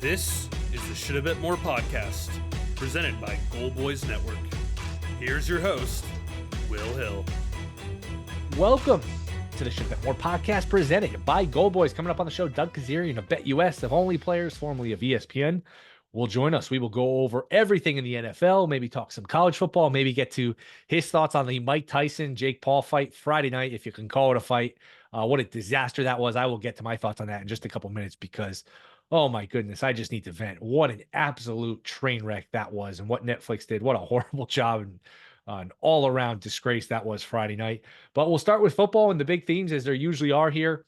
This is the Shoulda Bet More podcast, presented by Goal Boys Network. Here's your host, Will Hill. Welcome to the Shoulda Bet More podcast, presented by Goal Boys. Coming up on the show, Doug Kezirian of Bet US, of Only Players, formerly of ESPN, will join us. We will go over everything in the NFL, maybe talk some college football, maybe get to his thoughts on the Mike Tyson, Jake Paul fight Friday night, if you can call it a fight. What a disaster that was. I will get to my thoughts on that in just a couple minutes because, oh my goodness, I just need to vent. What an absolute train wreck that was, and what Netflix did. What a horrible job, and an all-around disgrace that was Friday night. But we'll start with football and the big themes, as there usually are here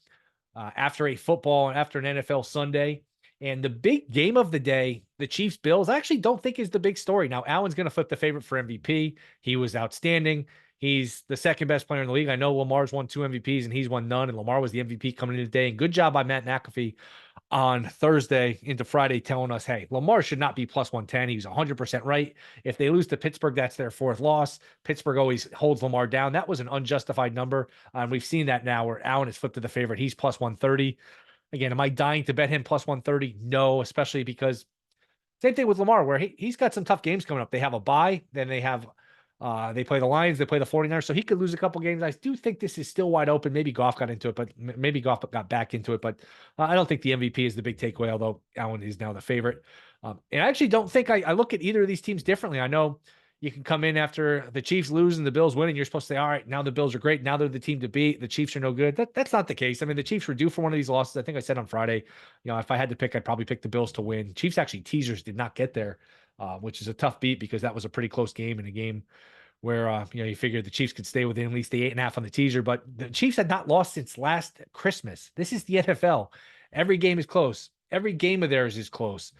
after a football and after an NFL Sunday. And the big game of the day, the Chiefs-Bills, I actually don't think is the big story. Now, Allen's going to flip the favorite for MVP. He was outstanding. He's the second best player in the league. I know Lamar's won 2 MVPs and he's won none, and Lamar was the MVP coming into the day. And good job by Matt McAfee on Thursday into Friday telling us, hey, Lamar should not be plus 110. He was 100% right. If they lose to Pittsburgh, that's their fourth loss. Pittsburgh always holds Lamar down. That was an unjustified number. And we've seen that now where Allen is flipped to the favorite. He's plus 130. Again, am I dying to bet him plus 130? No, especially because same thing with Lamar, where he's got some tough games coming up. They have a bye, then they play the Lions, they play the 49ers, so he could lose a couple games. I do think this is still wide open. Maybe Goff got into it, but maybe Goff got back into it. But I don't think the MVP is the big takeaway, although Allen is now the favorite. And I actually don't think I look at either of these teams differently. I know you can come in after the Chiefs lose and the Bills win, and you're supposed to say, all right, now the Bills are great. Now they're the team to beat. The Chiefs are no good. That's not the case. I mean, the Chiefs were due for one of these losses. I think I said on Friday, if I had to pick, I'd probably pick the Bills to win. Chiefs actually teasers did not get there, which is a tough beat because that was a pretty close game, in a game where, you figured the Chiefs could stay within at least the 8.5 on the teaser, but the Chiefs had not lost since last Christmas. This is the NFL. Every game is close. Every game of theirs is close.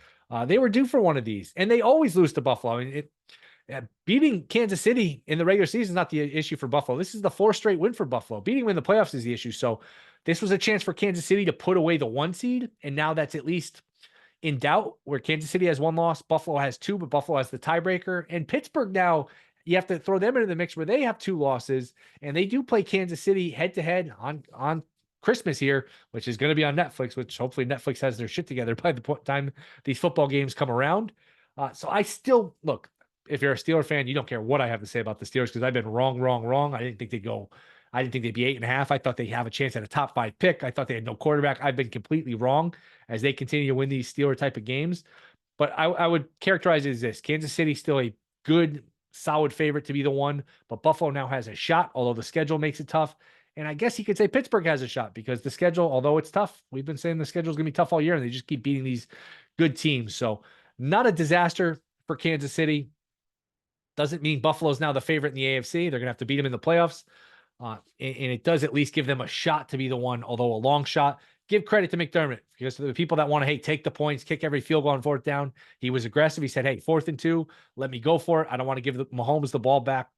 They were due for one of these, and they always lose to Buffalo. I mean, beating Kansas City in the regular season is not the issue for Buffalo. This is the 4th straight win for Buffalo. Beating them in the playoffs is the issue. So this was a chance for Kansas City to put away the 1 seed, and now that's at least in doubt, where Kansas City has 1 loss, Buffalo has 2, but Buffalo has the tiebreaker. And Pittsburgh now, you have to throw them into the mix where they have 2 losses, and they do play Kansas City head-to-head on Christmas here, which is going to be on Netflix, which hopefully Netflix has their shit together by the time these football games come around. So I still, look, if you're a Steeler fan, you don't care what I have to say about the Steelers because I've been wrong. I didn't think they'd be 8.5. I thought they'd have a chance at a top 5 pick. I thought they had no quarterback. I've been completely wrong as they continue to win these Steeler type of games. But I would characterize it as this: Kansas City still a good, solid favorite to be the one, but Buffalo now has a shot, although the schedule makes it tough. And I guess you could say Pittsburgh has a shot because the schedule, although it's tough, we've been saying the schedule is going to be tough all year, and they just keep beating these good teams. So not a disaster for Kansas City. Doesn't mean Buffalo's now the favorite in the AFC. They're going to have to beat them in the playoffs. And it does at least give them a shot to be the one, although a long shot. Give credit to McDermott, because the people that want to, take the points, kick every field goal on 4th down. He was aggressive. He said, 4th and 2, let me go for it. I don't want to give Mahomes the ball back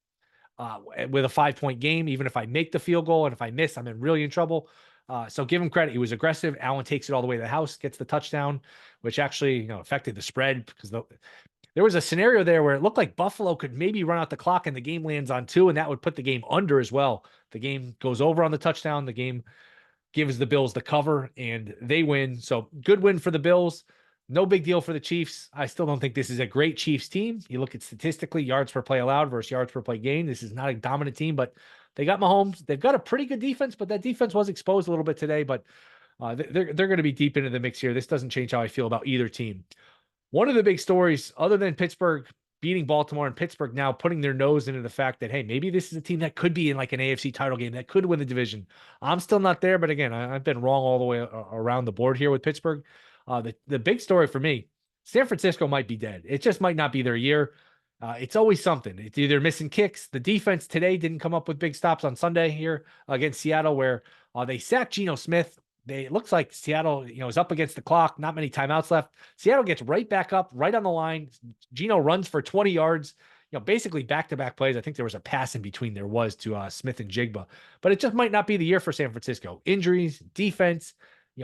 with a 5-point game. Even if I make the field goal and if I miss, I'm really in trouble. So give him credit. He was aggressive. Allen takes it all the way to the house, gets the touchdown, which actually, affected the spread because there was a scenario there where it looked like Buffalo could maybe run out the clock and the game lands on 2, and that would put the game under as well. The game goes over on the touchdown. The game gives the Bills the cover, and they win. So good win for the Bills. No big deal for the Chiefs. I still don't think this is a great Chiefs team. You look at statistically, yards per play allowed versus yards per play gained. This is not a dominant team, but they got Mahomes. They've got a pretty good defense, but that defense was exposed a little bit today. But they're going to be deep into the mix here. This doesn't change how I feel about either team. One of the big stories, other than Pittsburgh beating Baltimore, and Pittsburgh now putting their nose into the fact that, hey, maybe this is a team that could be in like an AFC title game, that could win the division. I'm still not there, but again, I've been wrong all the way around the board here with Pittsburgh. The big story for me, San Francisco might be dead. It just might not be their year. It's always something. It's either missing kicks. The defense today didn't come up with big stops on Sunday here against Seattle, where they sacked Geno Smith. It looks like Seattle, is up against the clock. Not many timeouts left. Seattle gets right back up, right on the line. Geno runs for 20 yards. Basically back-to-back plays. I think there was a pass in between there was to Smith and Jigba. But it just might not be the year for San Francisco. Injuries, defense,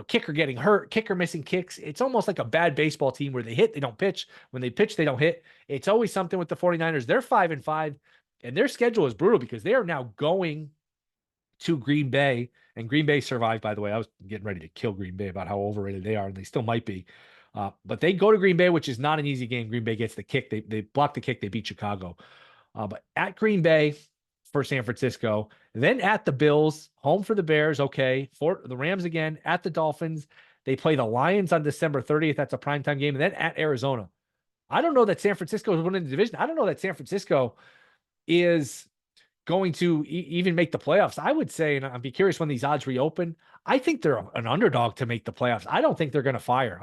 kicker getting hurt, kicker missing kicks. It's almost like a bad baseball team where they hit, they don't pitch. When they pitch, they don't hit. It's always something with the 49ers. They're 5-5, and their schedule is brutal because they are now going to Green Bay, and Green Bay survived, by the way. I was getting ready to kill Green Bay about how overrated they are, and they still might be. But they go to Green Bay, which is not an easy game. Green Bay gets the kick. They block the kick. They beat Chicago. But at Green Bay for San Francisco, then at the Bills, home for the Bears. Okay. For the Rams again, at the Dolphins. They play the Lions on December 30th. That's a primetime game. And then at Arizona. I don't know that San Francisco is winning the division. I don't know that San Francisco is going to even make the playoffs. I would say, and I'd be curious when these odds reopen, I think they're an underdog to make the playoffs. I don't think they're going to fire.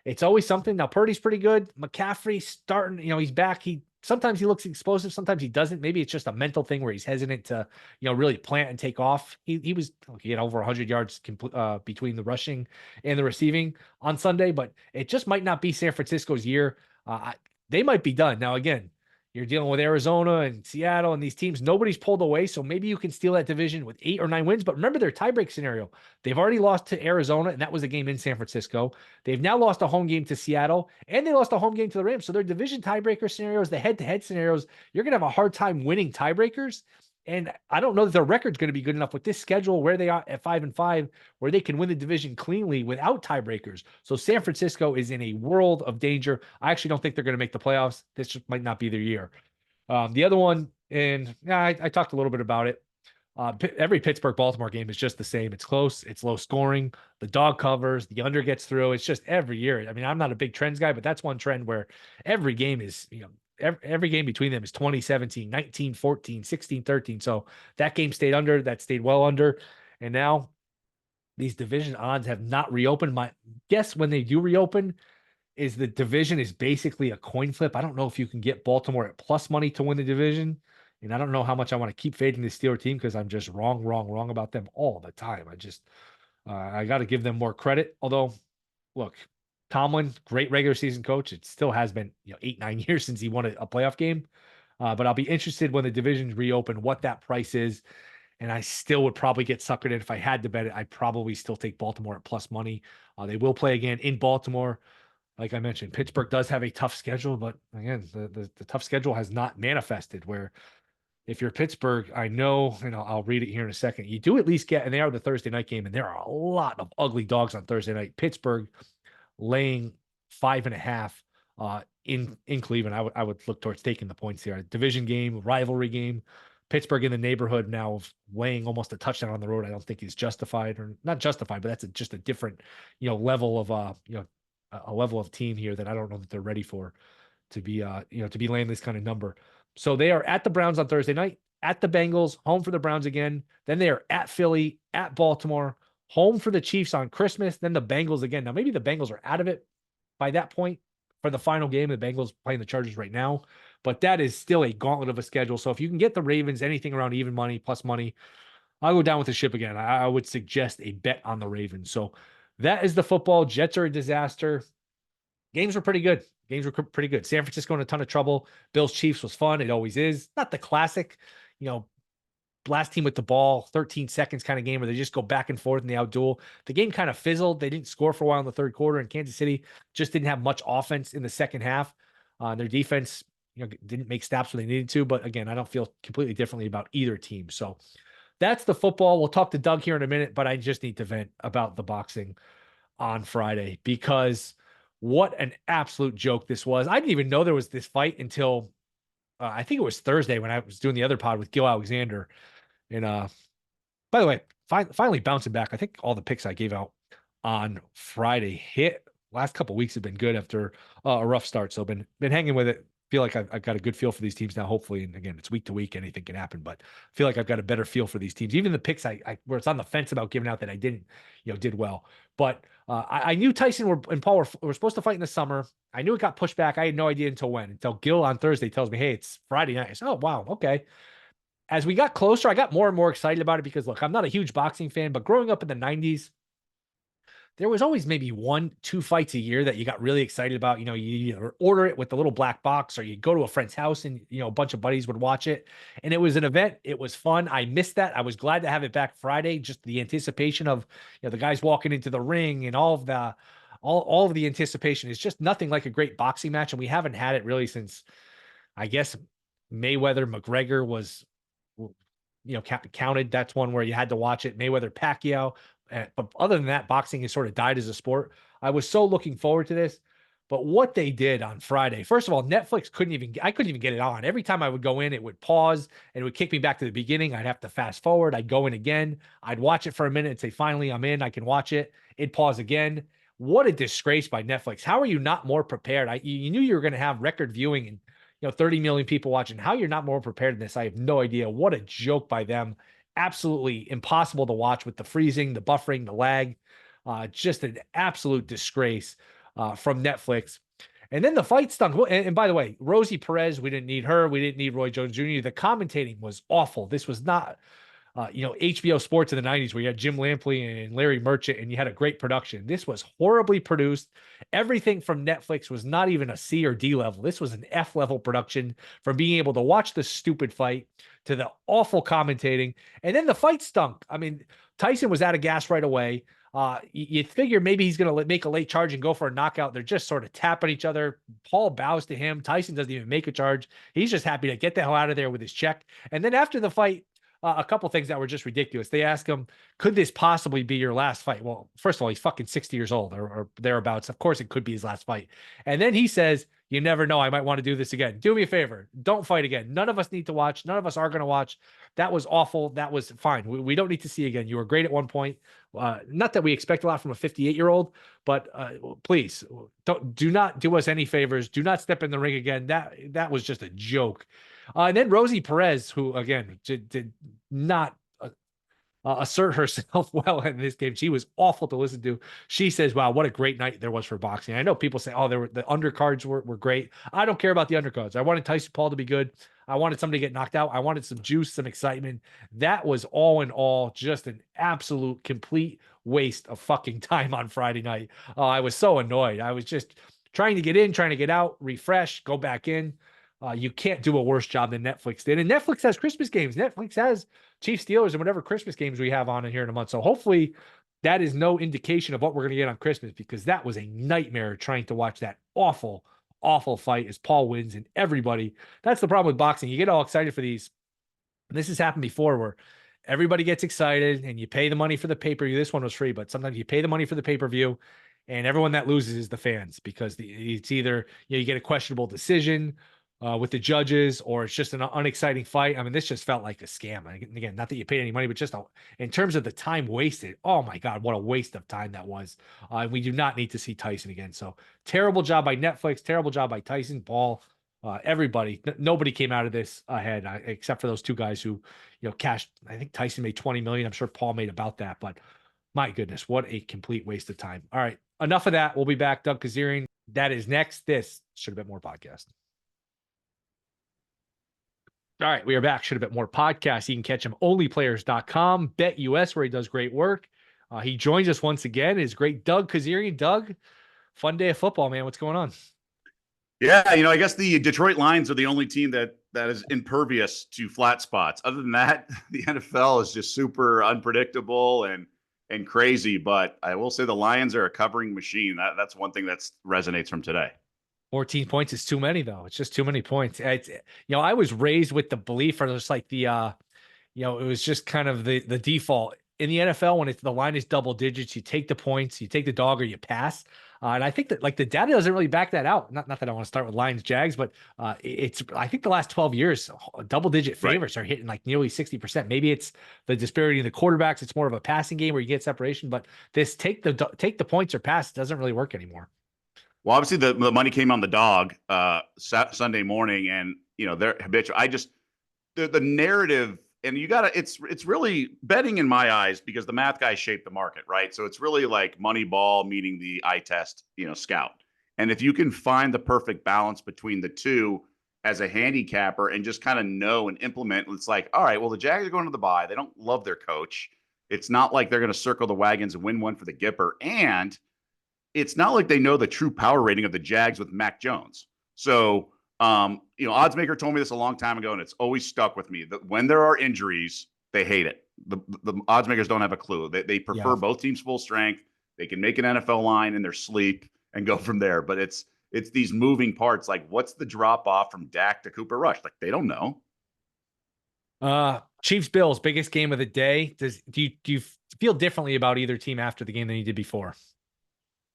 It's always something. Now, Purdy's pretty good. McCaffrey starting, he's back. Sometimes he looks explosive. Sometimes he doesn't. Maybe it's just a mental thing where he's hesitant to, really plant and take off. He had over 100 yards between the rushing and the receiving on Sunday, but it just might not be San Francisco's year. They might be done. Now, again, you're dealing with Arizona and Seattle and these teams. Nobody's pulled away, so maybe you can steal that division with 8 or 9 wins. But remember their tiebreak scenario. They've already lost to Arizona, and that was a game in San Francisco. They've now lost a home game to Seattle, and they lost a home game to the Rams. So their division tiebreaker scenarios, the head-to-head scenarios, you're going to have a hard time winning tiebreakers. And I don't know that their record's going to be good enough with this schedule where they are at 5-5, where they can win the division cleanly without tiebreakers. So San Francisco is in a world of danger. I actually don't think they're going to make the playoffs. This just might not be their year. The other one, and I talked a little bit about it. Every Pittsburgh-Baltimore game is just the same. It's close. It's low scoring. The dog covers. The under gets through. It's just every year. I mean, I'm not a big trends guy, but that's one trend where every game is, every game between them is 20-17, 19-14, 16-13. So that game stayed under. That stayed well under. And now these division odds have not reopened. My guess when they do reopen is the division is basically a coin flip. I don't know if you can get Baltimore at plus money to win the division. And I don't know how much I want to keep fading the Steelers team because I'm just wrong about them all the time. I got to give them more credit. Although, look, Tomlin, great regular season coach. It still has been 8-9 years since he won a playoff game. But I'll be interested when the divisions reopen what that price is. And I still would probably get suckered in. If I had to bet it, I'd probably still take Baltimore at plus money. They will play again in Baltimore. Like I mentioned, Pittsburgh does have a tough schedule, but again, the tough schedule has not manifested where if you're Pittsburgh, I know, and I'll read it here in a second, you do at least get, and they are the Thursday night game, and there are a lot of ugly dogs on Thursday night. Pittsburgh laying 5.5 in Cleveland. I would look towards taking the points here. A division game, rivalry game. Pittsburgh in the neighborhood now of laying almost a touchdown on the road. I don't think is justified, or not justified, but that's just a different, level of, a level of team here that I don't know that they're ready for to be laying this kind of number. So they are at the Browns on Thursday night, at the Bengals, home for the Browns again. Then they are at Philly, at Baltimore, home for the Chiefs on Christmas, then the Bengals again. Now, maybe the Bengals are out of it by that point for the final game. The Bengals playing the Chargers right now, but that is still a gauntlet of a schedule. So if you can get the Ravens, anything around even money, plus money, I'll go down with the ship again. I would suggest a bet on the Ravens. So that is the football. Jets are a disaster. Games were pretty good. San Francisco in a ton of trouble. Bills Chiefs was fun. It always is. Not the classic, blast team with the ball, 13 seconds kind of game where they just go back and forth in the outduel. The game kind of fizzled. They didn't score for a while in the third quarter, and Kansas City just didn't have much offense in the second half. Their defense, didn't make stops when they needed to. But again, I don't feel completely differently about either team. So that's the football. We'll talk to Doug here in a minute, but I just need to vent about the boxing on Friday because what an absolute joke this was. I didn't even know there was this fight until I think it was Thursday when I was doing the other pod with Gil Alexander. And by the way, finally bouncing back. I think all the picks I gave out on Friday hit. Last couple of weeks have been good after a rough start. So been hanging with it. Feel like I've got a good feel for these teams now, hopefully. And again, it's week to week, anything can happen, but I feel like I've got a better feel for these teams. Even the picks I where it's on the fence about giving out that I didn't, did well. But I knew Tyson and Paul were supposed to fight in the summer. I knew it got pushed back. I had no idea until Gil on Thursday tells me, hey, it's Friday night. I said, oh, wow. Okay. As we got closer, I got more and more excited about it because, look, I'm not a huge boxing fan, but growing up in the 90s, there was always maybe 1-2 fights a year that you got really excited about. You either order it with the little black box or you go to a friend's house and, a bunch of buddies would watch it. And it was an event. It was fun. I missed that. I was glad to have it back Friday. Just the anticipation of, the guys walking into the ring and all of the anticipation is just nothing like a great boxing match. And we haven't had it really since, I guess, Mayweather McGregor was, counted. That's one where you had to watch it. Mayweather Pacquiao But other than that, boxing has sort of died as a sport. I was so looking forward to this. But what they did on Friday, first of all, Netflix I couldn't even get it on. Every time I would go in, it would pause and it would kick me back to the beginning. I'd have to fast forward. I'd go in again. I'd watch it for a minute and say, finally, I'm in. I can watch it. It'd pause again. What a disgrace by Netflix. How are you not more prepared? You knew you were going to have record viewing and 30 million people watching. How you're not more prepared than this, I have no idea. What a joke by them. Absolutely impossible to watch with the freezing, the buffering, the lag. Just an absolute disgrace from Netflix. And then the fight stunk. And by the way, Rosie Perez, we didn't need her. We didn't need Roy Jones Jr. The commentating was awful. This was not, HBO Sports in the 90s where you had Jim Lampley and Larry Merchant and you had a great production. This was horribly produced. Everything from Netflix was not even a C or D level. This was an F level production, from being able to watch the stupid fight to the awful commentating. And then the fight stunk. I mean, Tyson was out of gas right away. You figure maybe he's going to make a late charge and go for a knockout. They're just sort of tapping each other. Paul bows to him. Tyson doesn't even make a charge. He's just happy to get the hell out of there with his check. And then after the fight, a couple things that were just ridiculous. They asked him, could this possibly be your last fight? Well, first of all, he's fucking 60 years old or thereabouts. Of course, it could be his last fight. And then he says, you never know. I might want to do this again. Do me a favor. Don't fight again. None of us need to watch. None of us are going to watch. That was awful. That was fine. We don't need to see again. You were great at one point. Not that we expect a lot from a 58-year-old, but please do not do us any favors. Do not step in the ring again. That was just a joke. And then Rosie Perez, who again did not assert herself well in this game. She was awful to listen to. She says, wow, what a great night there was for boxing. I know people say, oh, the undercards were great. I don't care about the undercards. I wanted Tyson Paul to be good. I wanted somebody to get knocked out. I wanted some juice, some excitement. That was all in all just an absolute complete waste of fucking time on Friday night. I was so annoyed. I was just trying to get in, trying to get out, refresh, go back in. You can't do a worse job than Netflix did. And Netflix has Christmas games. Netflix has Chiefs Steelers and whatever Christmas games we have on in here in a month. So hopefully that is no indication of what we're going to get on Christmas, because that was a nightmare trying to watch that awful, awful fight as Paul wins and everybody. That's the problem with boxing. You get all excited for these. And this has happened before where everybody gets excited and you pay the money for the pay-per-view. This one was free, but sometimes you pay the money for the pay-per-view and everyone that loses is the fans, because it's either, you get a questionable decision with the judges, or it's just an unexciting fight. I mean, this just felt like a scam. Again, not that you paid any money, but just in terms of the time wasted, oh my God, what a waste of time that was. We do not need to see Tyson again. So terrible job by Netflix, terrible job by Tyson, Paul, everybody. Nobody came out of this ahead except for those two guys who, cashed. I think Tyson made 20 million. I'm sure Paul made about that, but my goodness, what a complete waste of time. All right, enough of that. We'll be back. Doug Kezirian. That is next. This Shoulda Bet More podcast. All right, we are back. Shoulda Bet More podcast. You can catch him onlyplayers.com, BetUS, where he does great work. He joins us once again. Is great Doug Kezirian. Doug, fun day of football, man. What's going on? Yeah, I guess the Detroit Lions are the only team that is impervious to flat spots. Other than that, the NFL is just super unpredictable and crazy. But I will say the Lions are a covering machine. That's one thing that resonates from today. 14 points is too many, though. It's just too many points. I was raised with the belief, or just like the, it was just kind of the default in the NFL when the line is double digits. You take the points, you take the dog, or you pass. And I think that the data doesn't really back that out. Not that I want to start with Lions Jags, but I think the last 12 years, double digit favorites are hitting like nearly 60%. Maybe it's the disparity in the quarterbacks. It's more of a passing game where you get separation, but this take the points or pass doesn't really work anymore. Well, obviously the money came on the dog Sunday morning, and they're habitual. The narrative, and it's really betting in my eyes, because the math guys shape the market, right? So it's really like Moneyball meeting the eye test, scout. And if you can find the perfect balance between the two as a handicapper and just kind of know and implement, it's like, all right, well, the Jags are going to the bye. They don't love their coach. It's not like they're going to circle the wagons and win one for the Gipper. And it's not like they know the true power rating of the Jags with Mac Jones. So, Oddsmaker told me this a long time ago, and it's always stuck with me, that when there are injuries, they hate it. The oddsmakers don't have a clue. They prefer both teams full strength. They can make an NFL line in their sleep and go from there. But it's these moving parts. Like, what's the drop off from Dak to Cooper Rush? Like, they don't know. Chiefs Bills, biggest game of the day. Do you feel differently about either team after the game than you did before?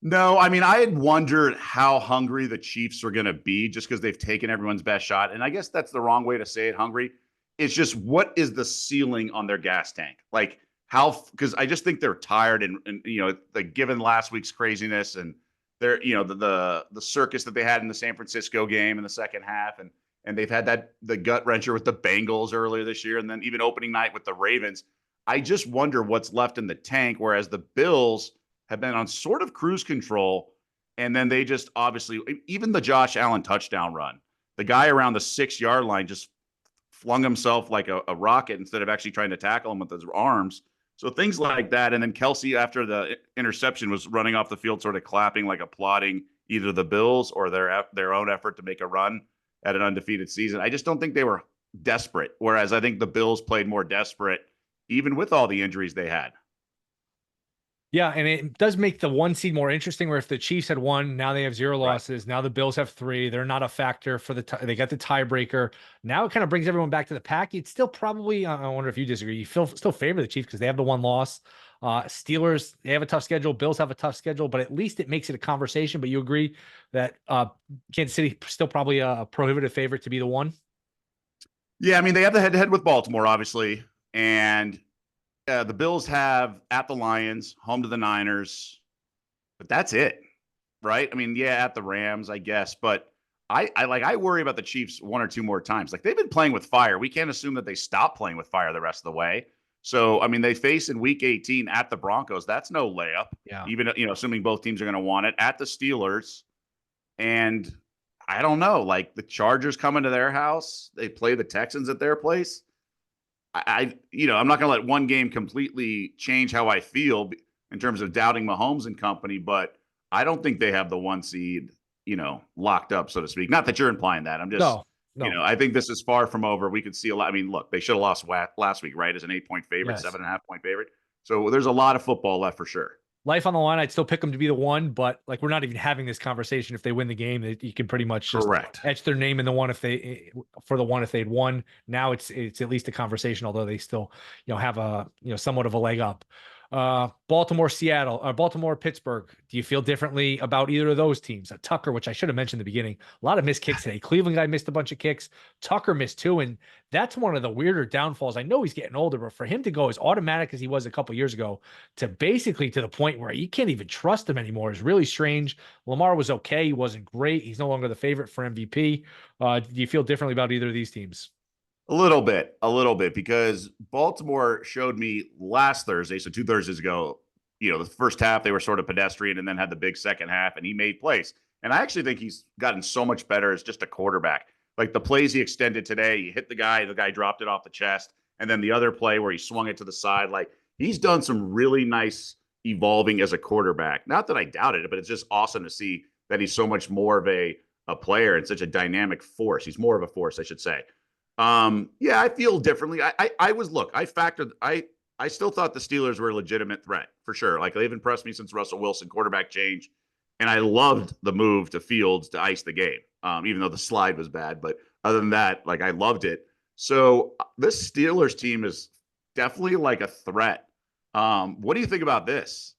No, I mean, I had wondered how hungry the Chiefs were going to be just because they've taken everyone's best shot. And I guess that's the wrong way to say it, hungry. It's just what is the ceiling on their gas tank? Like how, because I just think they're tired and like given last week's craziness and they're, the circus that they had in the San Francisco game in the second half. And they've had the gut wrencher with the Bengals earlier this year. And then even opening night with the Ravens. I just wonder what's left in the tank. Whereas the Bills have been on sort of cruise control. And then they just obviously, even the Josh Allen touchdown run, the guy around the 6-yard line just flung himself like a rocket instead of actually trying to tackle him with his arms. So things like that. And then Kelsey, after the interception, was running off the field, sort of clapping, like applauding either the Bills or their own effort to make a run at an undefeated season. I just don't think they were desperate. Whereas I think the Bills played more desperate, even with all the injuries they had. Yeah, and it does make the 1 seed more interesting. Where if the Chiefs had won, now they have 0 losses. Right. Now the Bills have 3. They're not a factor for they got the tiebreaker. Now it kind of brings everyone back to the pack. It's still probably, I wonder if you disagree. You still favor the Chiefs because they have the 1 loss. Steelers, they have a tough schedule. Bills have a tough schedule, but at least it makes it a conversation. But you agree that Kansas City still probably a prohibitive favorite to be the 1? Yeah, I mean, they have the head-to-head with Baltimore, obviously, and the Bills have at the Lions, home to the Niners, but that's it, right? I mean, yeah, at the Rams, I guess, but I worry about the Chiefs 1 or 2 more times. Like, they've been playing with fire. We can't assume that they stop playing with fire the rest of the way. So, I mean, they face in Week 18 at the Broncos. That's no layup. Yeah. Even assuming both teams are going to want it, at the Steelers, and I don't know. Like, the Chargers coming to their house, they play the Texans at their place. I'm not going to let one game completely change how I feel in terms of doubting Mahomes and company, but I don't think they have the 1 seed, locked up, so to speak. Not that you're implying that. I'm just, no. I think this is far from over. We could see a lot. I mean, look, they should have lost last week, right? As an 8-point favorite, Yes. 7.5-point favorite. So there's a lot of football left for sure. Life on the line, I'd still pick them to be the 1, but like we're not even having this conversation. If they win the game, you can pretty much just etch their name in the 1 if they'd won. Now it's at least a conversation, although they still have a somewhat of a leg up. Baltimore, Pittsburgh. Do you feel differently about either of those teams? Tucker, which I should have mentioned in the beginning, a lot of missed kicks today. Cleveland guy missed a bunch of kicks. Tucker missed 2, and that's one of the weirder downfalls. I know he's getting older, but for him to go as automatic as he was a couple years ago to basically to the point where you can't even trust him anymore is really strange. Lamar was okay. He wasn't great. He's no longer the favorite for MVP. Do you feel differently about either of these teams? A little bit, because Baltimore showed me last Thursday, so 2 Thursdays ago, the first half they were sort of pedestrian and then had the big second half and he made plays. And I actually think he's gotten so much better as just a quarterback. Like the plays he extended today, he hit the guy dropped it off the chest. And then the other play where he swung it to the side, like he's done some really nice evolving as a quarterback. Not that I doubted it, but it's just awesome to see that he's so much more of a player and such a dynamic force. He's more of a force, I should say. Yeah, I feel differently. I still thought the Steelers were a legitimate threat for sure. Like they've impressed me since Russell Wilson quarterback change. And I loved the move to Fields to ice the game, even though the slide was bad. But other than that, like I loved it. So this Steelers team is definitely like a threat. What do you think about this?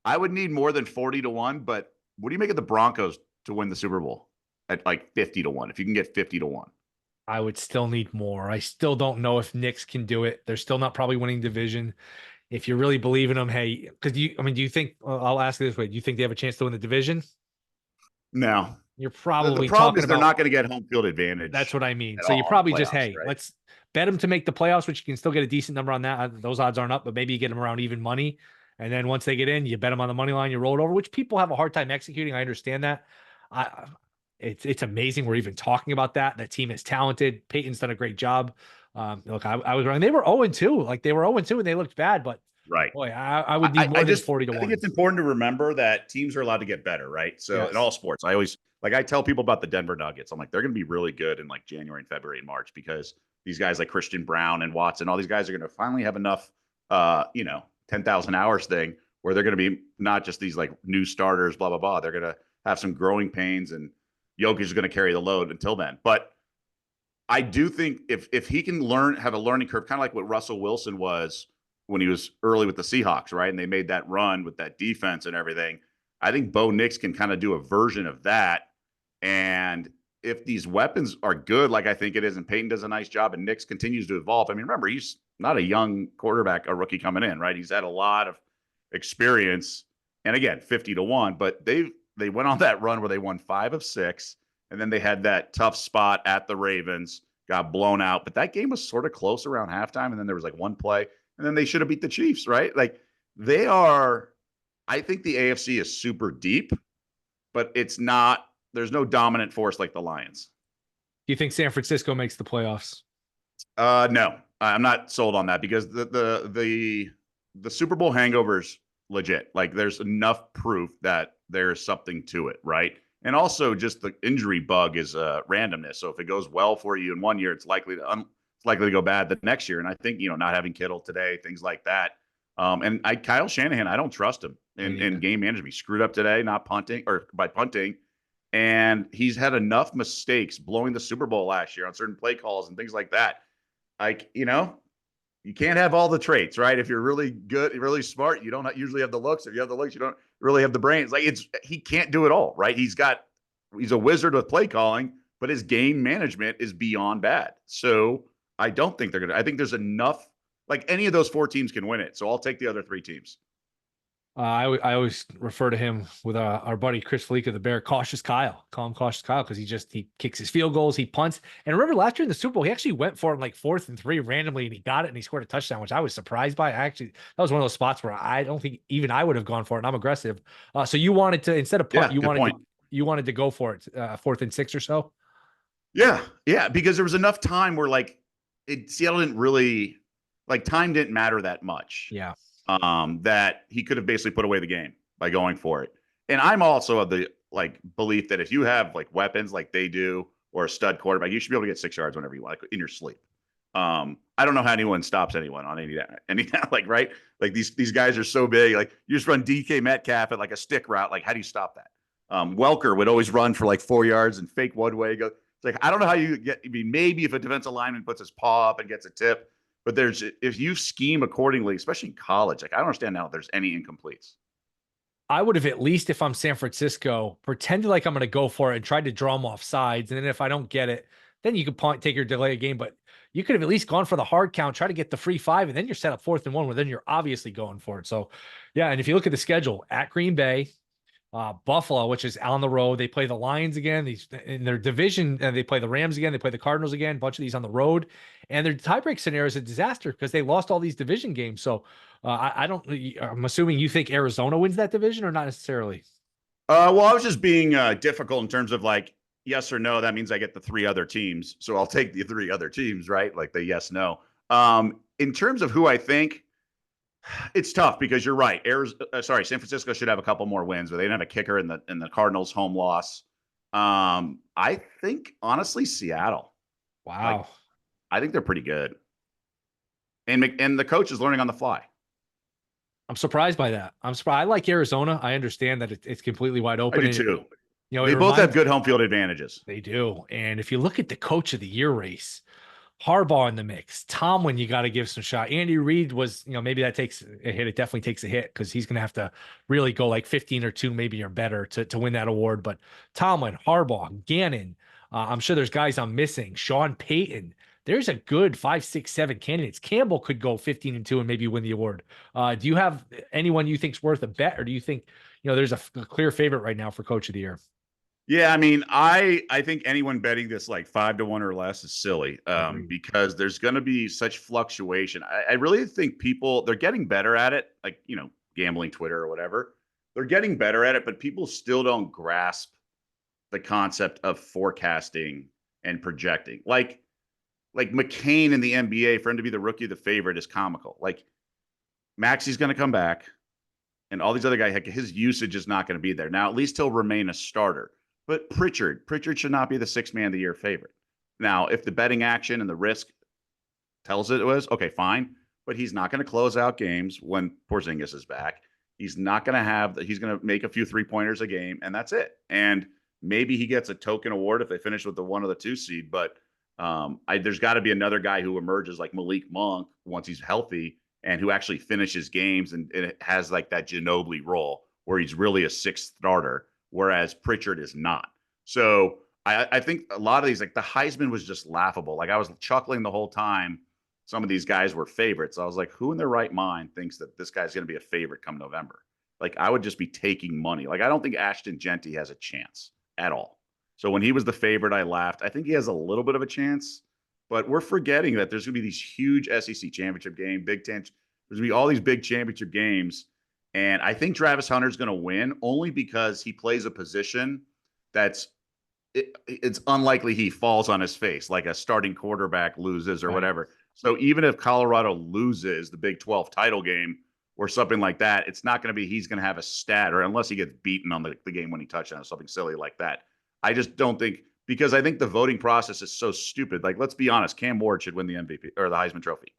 I would need more than 40-1, but what do you make of the Broncos to win the Super Bowl at like 50-1? If you can get 50-1. I would still need more. I still don't know if Knicks can do it. They're still not probably winning division. If you really believe in them, hey, because do you think, I'll ask you this way, do you think they have a chance to win the division? No. You're probably the problem is they're not going to get home field advantage. That's what I mean. So you probably just, hey, right? Let's bet them to make the playoffs, which you can still get a decent number on that. Those odds aren't up, but maybe you get them around even money. And then once they get in, you bet them on the money line, you roll it over, which people have a hard time executing. I understand that. It's amazing we're even talking about that. That team is talented. Peyton's done a great job. Look, I was wrong. They were 0-2. Like they were 0-2 and they looked bad, but right. Boy, I would need more than 40-1. I think it's important to remember that teams are allowed to get better, right? So yes. In all sports, I tell people about the Denver Nuggets. I'm like, they're going to be really good in like January and February and March because these guys like Christian Brown and Watson, all these guys are going to finally have enough, 10,000 hours thing where they're going to be not just these like new starters, blah, blah, blah. They're going to have some growing pains and Jokic is going to carry the load until then. But I do think if he can have a learning curve, kind of like what Russell Wilson was when he was early with the Seahawks, right? And they made that run with that defense and everything. I think Bo Nix can kind of do a version of that. And if these weapons are good, like I think it is, and Peyton does a nice job, and Nix continues to evolve. I mean, remember, he's not a young quarterback, a rookie coming in, right? He's had a lot of experience. And again, 50-1, but they went on that run where they won 5 of 6. And then they had that tough spot at the Ravens, got blown out. But that game was sort of close around halftime. And then there was like one play. And then they should have beat the Chiefs, right? Like they are, I think the AFC is super deep, but it's not, there's no dominant force like the Lions. Do you think San Francisco makes the playoffs? No, I'm not sold on that because the Super Bowl hangover's legit. Like there's enough proof that there's something to it, right? And also just the injury bug is randomness. So if it goes well for you in one year, it's likely to go bad the next year. And I think, not having Kittle today, things like that. And Kyle Shanahan, I don't trust him in game management. He screwed up today, not punting or by punting. And he's had enough mistakes blowing the Super Bowl last year on certain play calls and things like that. Like, you can't have all the traits, right? If you're really good, really smart, you don't usually have the looks. If you have the looks, you don't really have the brains. Like he can't do it all, right? He's a wizard with play calling, but his game management is beyond bad. So I don't think I think there's enough, like any of those 4 teams can win it. So I'll take the other 3 teams. I always refer to him with our buddy Chris Fleek of the Bear, Cautious Kyle. Call him Cautious Kyle because he kicks his field goals, he punts. And remember last year in the Super Bowl, he actually went for it in like 4th and 3 randomly, and he got it and he scored a touchdown, which I was surprised by. That was one of those spots where I don't think even I would have gone for it. And I'm aggressive. So you wanted to, instead of punt, you wanted to go for it 4th and 6 or so. Yeah, because there was enough time where Seattle didn't really time didn't matter that much. Yeah. That he could have basically put away the game by going for it. And I'm also of the belief that if you have weapons like they do or a stud quarterback, you should be able to get 6 yards whenever you want, in your sleep. I don't know how anyone stops anyone on any right? Like these guys are so big. Like you just run DK Metcalf at a stick route. Like how do you stop that? Welker would always run for 4 yards and fake one way. It's I don't know how you get. I mean, maybe if a defensive lineman puts his paw up and gets a tip. But if you scheme accordingly, especially in college, I don't understand how there's any incompletes. I would have, at least if I'm San Francisco, pretended like I'm going to go for it and tried to draw them off sides. And then if I don't get it, then you could take your delay game. But you could have at least gone for the hard count, try to get the free 5, and then you're set up 4th and 1, where then you're obviously going for it. So, yeah. And if you look at the schedule, at Green Bay, Buffalo, which is on the road, they play the Lions again. These in their division, and they play the Rams again. They play the Cardinals again. A bunch of these on the road, and their tiebreak scenario is a disaster because they lost all these division games. So I'm assuming you think Arizona wins that division, or not necessarily. Well, I was just being difficult in terms of yes or no. That means I get the 3 other teams, so I'll take the 3 other teams, right? Like the yes no. In terms of who I think. It's tough because you're right. San Francisco should have a couple more wins, but they didn't have a kicker in the Cardinals' home loss. I think honestly, Seattle. Wow. I think they're pretty good, and the coach is learning on the fly. I'm surprised by that. I'm surprised. I like Arizona. I understand that it's completely wide open. I do too. They both have good home field advantages. They do. And if you look at the coach of the year race, Harbaugh in the mix, Tomlin, you got to give some shot. Andy Reid was, maybe that takes a hit. It definitely takes a hit because he's going to have to really go 15 or 2, maybe, or better to win that award. But Tomlin, Harbaugh, Gannon, I'm sure there's guys I'm missing. Sean Payton. There's a good 5, 6, 7 candidates. Campbell could go 15 and 2 and maybe win the award. Do you have anyone you think's worth a bet, or do you think, there's a clear favorite right now for coach of the year? Yeah, I mean, I think anyone betting this 5-1 or less is silly because there's going to be such fluctuation. I really think they're getting better at it, gambling Twitter or whatever. They're getting better at it, but people still don't grasp the concept of forecasting and projecting. Like McCain in the NBA, for him to be the rookie of the favorite is comical. Maxi's going to come back, and all these other guys, his usage is not going to be there. Now, at least he'll remain a starter. But Pritchard should not be the 6th man of the year favorite. Now, if the betting action and the risk tells it was, okay, fine. But he's not going to close out games when Porzingis is back. He's not going to he's going to make a few 3-pointers a game, and that's it. And maybe he gets a token award if they finish with the 1 or the 2 seed. But There's got to be another guy who emerges like Malik Monk once he's healthy and who actually finishes games and it has like that Ginobili role where he's really a sixth starter, whereas Pritchard is not. So I think a lot of these, like the Heisman was just laughable. Like I was chuckling the whole time. Some of these guys were favorites. I was like, who in their right mind thinks that this guy's going to be a favorite come November? Like I would just be taking money. Like I don't think Ashton Genty has a chance at all. So when he was the favorite, I laughed. I think he has a little bit of a chance, but we're forgetting that there's going to be these huge SEC championship game, Big Ten. There's going to be all these big championship games. And I think Travis Hunter's going to win only because he plays a position that's it's unlikely he falls on his face like a starting quarterback loses or whatever. So even if Colorado loses the Big 12 title game or something like that, it's not going to be he's going to have a stat or unless he gets beaten on the game-winning touchdown or something silly like that. I just don't think because I think the voting process is so stupid. Like, let's be honest, Cam Ward should win the MVP or the Heisman Trophy.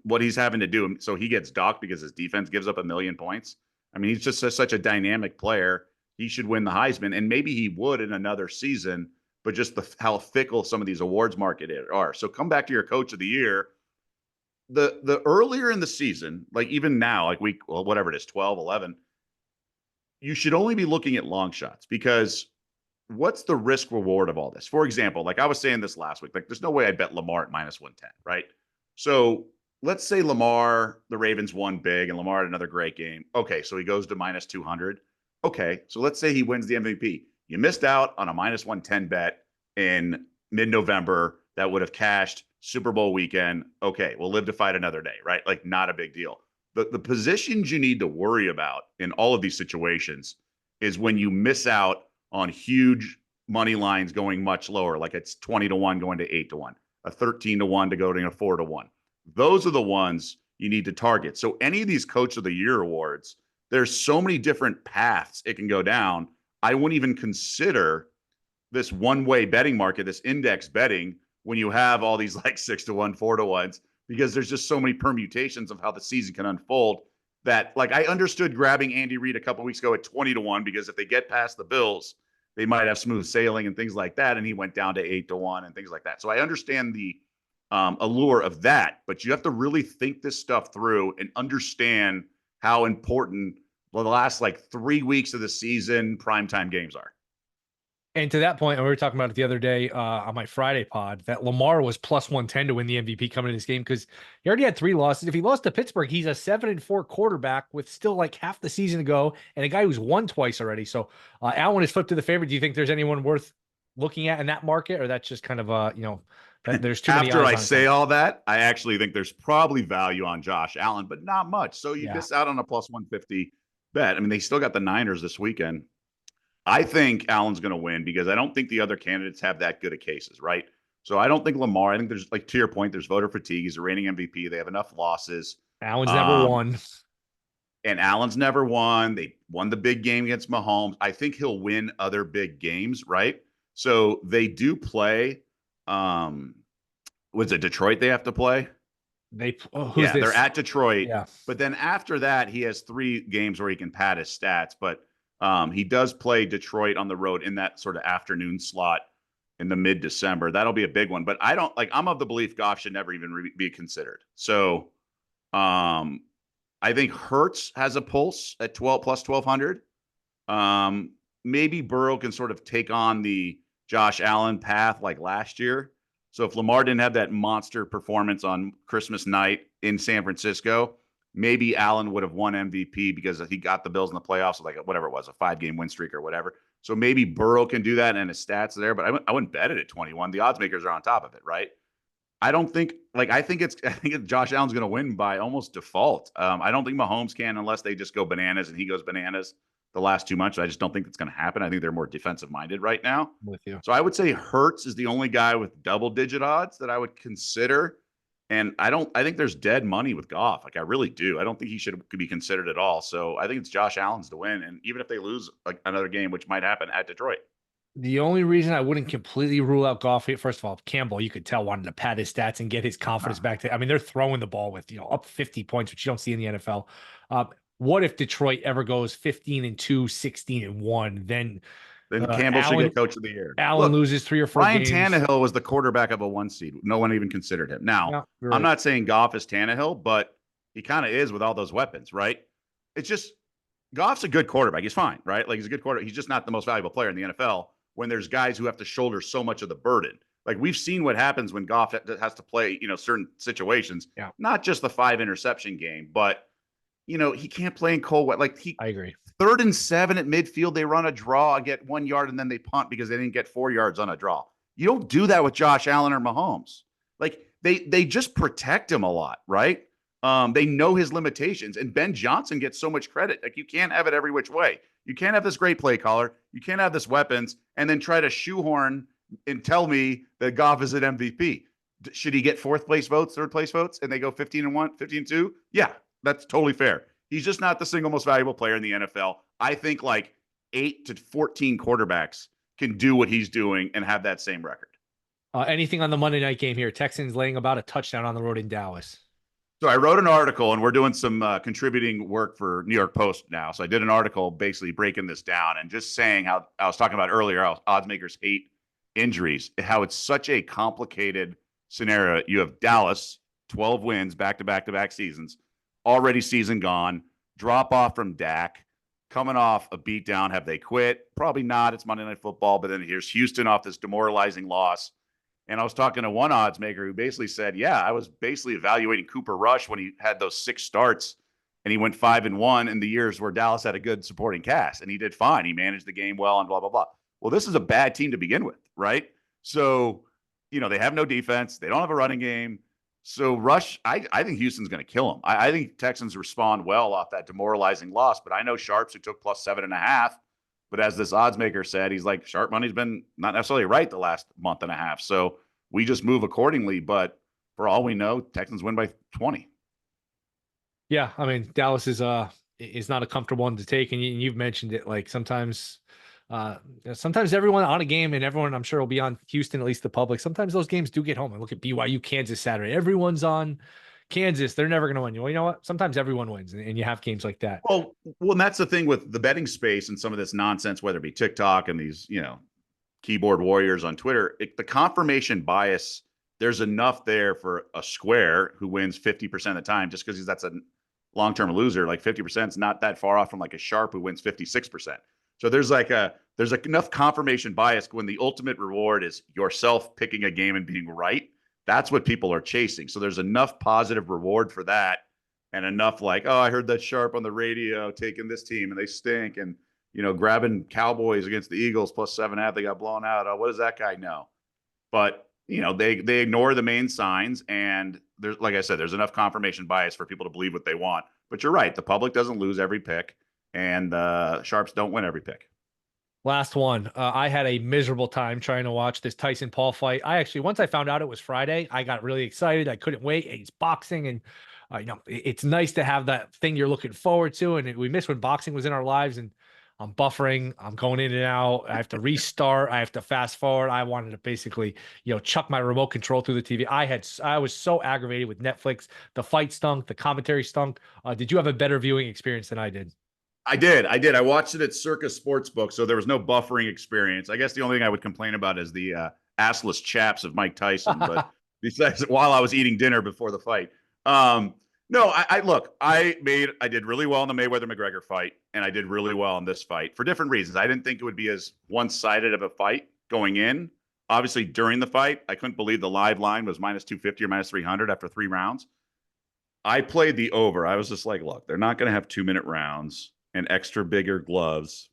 What he's having to do, so he gets docked because his defense gives up 1 million points. I mean, he's just such a dynamic player. He should win the Heisman, and maybe he would in another season, but just how fickle some of these awards market are. So come back to your coach of the year. The earlier in the season, like even now, like whatever it is, 12, 11, you should only be looking at long shots because what's the risk reward of all this? For example, like I was saying this last week, like there's no way I'd bet Lamar at -110, right? So let's say Lamar, the Ravens won big and Lamar had another great game. Okay, so he goes to -200. Okay, so let's say he wins the MVP. You missed out on a -110 bet in mid-November that would have cashed Super Bowl weekend. Okay, we'll live to fight another day, right? Like not a big deal. The positions you need to worry about in all of these situations is when you miss out on huge money lines going much lower, like it's 20-1 going to 8-1, a 13-1 to go to a 4-1. Those are the ones you need to target. So any of these Coach of the Year awards, there's so many different paths it can go down. I wouldn't even consider this one-way betting market, this index betting, when you have all these like 6-1, 4-1s, because there's just so many permutations of how the season can unfold that like I understood grabbing Andy Reid a couple of weeks ago at 20-1 because if they get past the Bills, they might have smooth sailing and things like that. And he went down to 8-1 and things like that. So I understand the allure of that, but you have to really think this stuff through and understand how important the last like 3 weeks of the season primetime games are. And to that point, and we were talking about it the other day on my Friday pod, that Lamar was +110 to win the MVP coming in this game because he already had 3 losses. If he lost to Pittsburgh, he's a 7-4 quarterback with still like half the season to go, and a guy who's won twice already. So Allen is flipped to the favorite. Do you think there's anyone worth looking at in that market, or that's just kind of that there's too many? After I say all that, I actually think there's probably value on Josh Allen, but not much. So you miss out on a +150 bet. I mean, they still got the Niners this weekend. I think Allen's going to win because I don't think the other candidates have that good of cases, right? So I don't think Lamar. I think there's like to your point, there's voter fatigue. He's a reigning MVP. They have enough losses. Allen's never won. And Allen's never won. They won the big game against Mahomes. I think he'll win other big games, right? So they do play. Was it Detroit they have to play? They're at Detroit. Yeah. But then after that, he has 3 games where he can pad his stats. But he does play Detroit on the road in that sort of afternoon slot in the mid-December. That'll be a big one. But I'm of the belief Goff should never even be considered. So I think Hurts has a pulse at +1,200. Maybe Burrow can sort of take on the Josh Allen path like last year. So if Lamar didn't have that monster performance on Christmas night in San Francisco, maybe Allen would have won MVP because he got the Bills in the playoffs, like whatever it was, a 5-game win streak or whatever. So maybe Burrow can do that and his stats are there, but I wouldn't bet it at 21. The odds makers are on top of it, right? I think Josh Allen's going to win by almost default. I don't think Mahomes can unless they just go bananas and he goes bananas the last 2 months. I just don't think it's going to happen. I think they're more defensive minded right now. I'm with you. So I would say Hurts is the only guy with double-digit odds that I would consider. And I think there's dead money with Goff. Like I really do. I don't think he could be considered at all. So I think it's Josh Allen's to win. And even if they lose like another game, which might happen at Detroit. The only reason I wouldn't completely rule out Goff, first of all, Campbell, you could tell wanted to pad his stats and get his confidence back to. I mean, they're throwing the ball with up 50 points, which you don't see in the NFL. What if Detroit ever goes 15-2, 16-1? Then Then Campbell should get coach of the year. Allen loses 3 or 4 Ryan games. Tannehill was the quarterback of a 1 seed. No one even considered him. Now, Yeah, right. I'm not saying Goff is Tannehill, but he kind of is with all those weapons, right? It's just Goff's a good quarterback. He's fine, right? Like he's a good quarterback. He's just not the most valuable player in the NFL when there's guys who have to shoulder so much of the burden. Like we've seen what happens when Goff has to play, certain situations. Yeah. Not just the 5 interception game, but he can't play in cold weather. I agree. 3rd and 7 at midfield, they run a draw, get 1 yard, and then they punt because they didn't get 4 yards on a draw. You don't do that with Josh Allen or Mahomes. Like they just protect him a lot, right? They know his limitations, and Ben Johnson gets so much credit. Like you can't have it every which way. You can't have this great play caller. You can't have this weapons, and then try to shoehorn and tell me that Goff is an MVP. Should he get 4th place votes, 3rd place votes, and they go 15-1, 15-2? Yeah, that's totally fair. He's just not the single most valuable player in the NFL. I think like 8 to 14 quarterbacks can do what he's doing and have that same record. Anything on the Monday night game here? Texans laying about a touchdown on the road in Dallas. So I wrote an article, and we're doing some contributing work for New York Post now. So I did an article basically breaking this down and just saying how I was talking about earlier, how odds makers hate injuries, how it's such a complicated scenario. You have Dallas, 12 wins, back-to-back-to-back seasons, already season gone, drop off from Dak, coming off a beatdown. Have they quit? Probably not. It's Monday Night Football. But then here's Houston off this demoralizing loss. And I was talking to one odds maker who basically said, yeah, I was basically evaluating Cooper Rush when he had those 6 starts and he went 5-1 in the years where Dallas had a good supporting cast, and he did fine. He managed the game well and blah, blah, blah. Well, this is a bad team to begin with, right? So, they have no defense. They don't have a running game. So Rush, I think Houston's going to kill him. I think Texans respond well off that demoralizing loss, but I know Sharps who took +7.5. But as this odds maker said, he's like, sharp money's been not necessarily right the last month and a half. So we just move accordingly. But for all we know, Texans win by 20. Yeah, I mean, Dallas is not a comfortable one to take. And you've mentioned it, like sometimes everyone on a game, and everyone I'm sure will be on Houston, at least the public. Sometimes those games do get home. I look at BYU, Kansas Saturday. Everyone's on Kansas. They're never going to win. Well, you know what? Sometimes everyone wins, and you have games like that. Well, and that's the thing with the betting space and some of this nonsense, whether it be TikTok and these, keyboard warriors on Twitter. The confirmation bias, there's enough there for a square who wins 50% of the time just because that's a long-term loser. Like 50% is not that far off from like a sharp who wins 56%. So there's enough confirmation bias when the ultimate reward is yourself picking a game and being right. That's what people are chasing. So there's enough positive reward for that, and enough like, oh, I heard that sharp on the radio taking this team and they stink, and grabbing Cowboys against the Eagles +7.5, they got blown out. Oh, what does that guy know? But they ignore the main signs, and there's, like I said, there's enough confirmation bias for people to believe what they want. But you're right, the public doesn't lose every pick. And sharps don't win every pick. Last one. I had a miserable time trying to watch this Tyson Paul fight. Once I found out it was Friday, I got really excited. I couldn't wait. It's boxing, and it's nice to have that thing you're looking forward to. And we missed when boxing was in our lives, and I'm buffering. I'm going in and out. I have to restart. I have to fast forward. I wanted to basically, chuck my remote control through the TV. I was so aggravated with Netflix. The fight stunk. The commentary stunk. Did you have a better viewing experience than I did? I did. I watched it at Circus Sportsbook, so there was no buffering experience. I guess the only thing I would complain about is the assless chaps of Mike Tyson. But besides, while I was eating dinner before the fight, no. I did really well in the Mayweather-McGregor fight, and I did really well in this fight for different reasons. I didn't think it would be as one-sided of a fight going in. Obviously, during the fight, I couldn't believe the live line was -250 or -300 after 3 rounds. I played the over. I was just like, look, they're not going to have 2-minute rounds and extra bigger gloves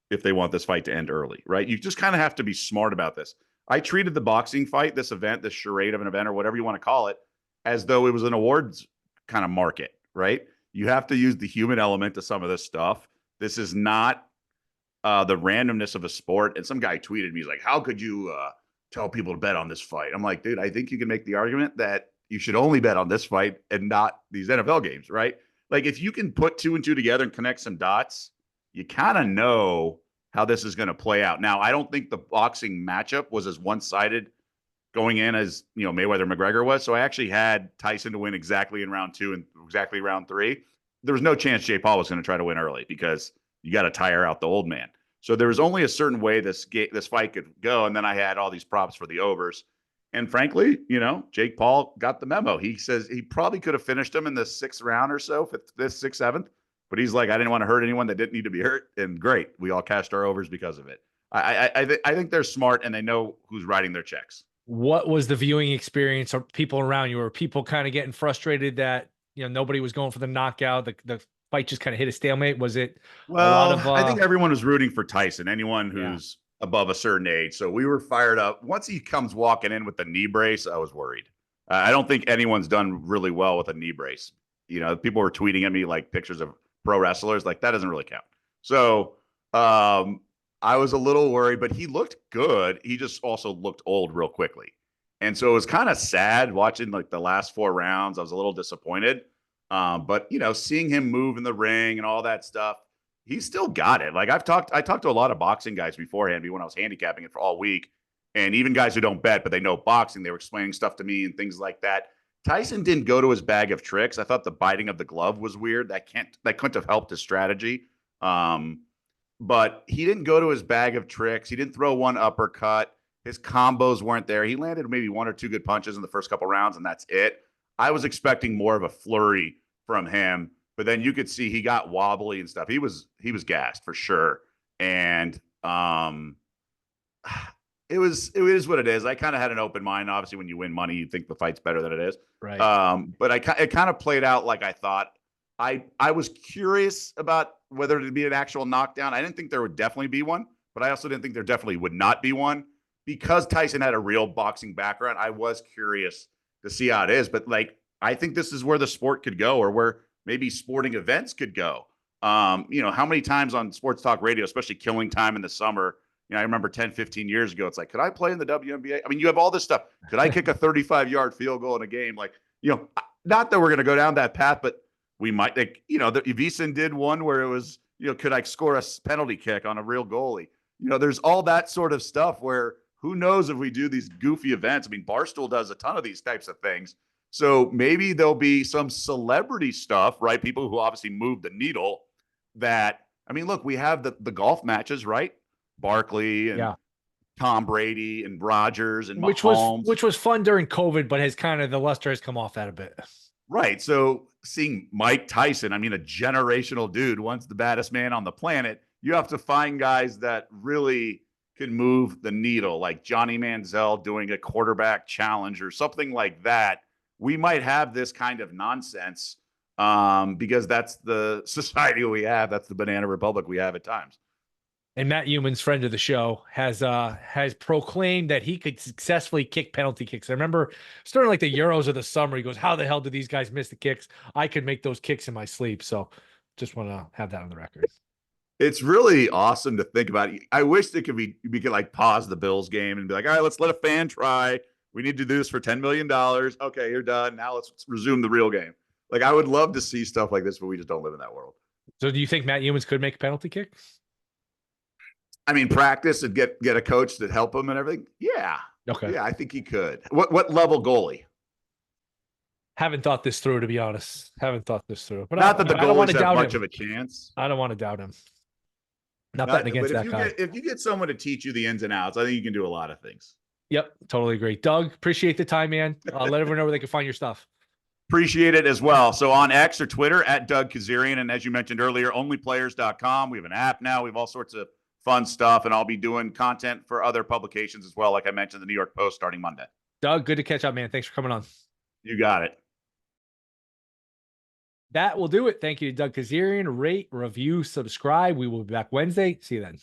if they want this fight to end early, right? You just kind of have to be smart about this. I treated the boxing fight, this event, this charade of an event, or whatever you want to call it, as though it was an awards kind of market, right? You have to use the human element to some of this stuff. This is not the randomness of a sport. And some guy tweeted me, he's like, how could you tell people to bet on this fight? I'm like, dude, I think you can make the argument that you should only bet on this fight and not these NFL games, right? Like if you can put 2 and 2 together and connect some dots, you kind of know how this is going to play out. Now, I don't think the boxing matchup was as one-sided going in as, Mayweather-McGregor was. So I actually had Tyson to win exactly in round 2 and exactly round 3. There was no chance Jay Paul was going to try to win early because you got to tire out the old man. So there was only a certain way this fight could go. And then I had all these props for the overs. And frankly, Jake Paul got the memo. He says he probably could have finished him in the 6th round or so, 5th, 6th, 7th. But he's like, I didn't want to hurt anyone that didn't need to be hurt. And great, we all cashed our overs because of it. I think they're smart and they know who's writing their checks. What was the viewing experience of people around you? Were people kind of getting frustrated that nobody was going for the knockout? The fight just kind of hit a stalemate. Was it a lot of? I think everyone was rooting for Tyson. Anyone who's above a certain age. So we were fired up. Once he comes walking in with the knee brace, I was worried. I don't think anyone's done really well with a knee brace. People were tweeting at me like pictures of pro wrestlers. Like that doesn't really count. So I was a little worried, but he looked good. He just also looked old real quickly. And so it was kind of sad watching like the last 4 rounds. I was a little disappointed. But seeing him move in the ring and all that stuff, he's still got it. Like I talked to a lot of boxing guys beforehand when I was handicapping it for all week. And even guys who don't bet, but they know boxing, they were explaining stuff to me and things like that. Tyson didn't go to his bag of tricks. I thought the biting of the glove was weird. That couldn't have helped his strategy. But he didn't go to his bag of tricks. He didn't throw one uppercut. His combos weren't there. He landed maybe 1 or 2 good punches in the first couple rounds, and that's it. I was expecting more of a flurry from him, but then you could see he got wobbly and stuff. He was gassed for sure. And it is what it is. I kind of had an open mind. Obviously, when you win money, you think the fight's better than it is. Right. But it kind of played out like I thought. I was curious about whether it'd be an actual knockdown. I didn't think there would definitely be one, but I also didn't think there definitely would not be one. Because Tyson had a real boxing background, I was curious to see how it is. But I think this is where the sport could go, or where maybe sporting events could go. How many times on sports talk radio, especially killing time in the summer, I remember 10, 15 years ago, it's like, could I play in the WNBA? I mean, you have all this stuff. Could I kick a 35-yard field goal in a game? Not that we're going to go down that path, but we might. The Evison did one where it was, could I score a penalty kick on a real goalie? There's all that sort of stuff where who knows if we do these goofy events. I mean, Barstool does a ton of these types of things. So maybe there'll be some celebrity stuff, right? People who obviously move the needle look, we have the golf matches, right? Barkley and Tom Brady and Rodgers and Mahomes. Which was fun during COVID, but the luster has come off that a bit. Right. So seeing Mike Tyson, a generational dude, once the baddest man on the planet, you have to find guys that really can move the needle, like Johnny Manziel doing a quarterback challenge or something like that. We might have this kind of nonsense because that's the society we have. That's the banana republic we have at times. And Matt Euman's, friend of the show, has proclaimed that he could successfully kick penalty kicks. I remember starting like the Euros of the summer, he goes, how the hell did these guys miss the kicks? I could make those kicks in my sleep. So just want to have that on the record. It's really awesome to think about. I wish we could like pause the Bills game and be like, all right, let's let a fan try. We need to do this for $10 million. Okay, you're done. Now let's resume the real game. I would love to see stuff like this, but we just don't live in that world. So do you think Matt Euman's could make a penalty kick? Practice and get a coach to help him and everything. Yeah. Okay. Yeah, I think he could. What level goalie? Haven't thought this through, to be honest. Haven't thought this through. But not that the goalies have much him. of a chance. I don't want to doubt him. Not betting against that guy. If you get someone to teach you the ins and outs, I think you can do a lot of things. Yep, totally agree. Doug, appreciate the time, man. Let everyone know where they can find your stuff. Appreciate it as well. So on X or Twitter at Doug Kezirian, and as you mentioned earlier, onlyplayers.com. We have an app now. We have all sorts of fun stuff, and I'll be doing content for other publications as well. Like I mentioned, the New York Post starting Monday. Doug, good to catch up, man. Thanks for coming on. You got it. That will do it. Thank you to Doug Kezirian. Rate, review, subscribe. We will be back Wednesday. See you then.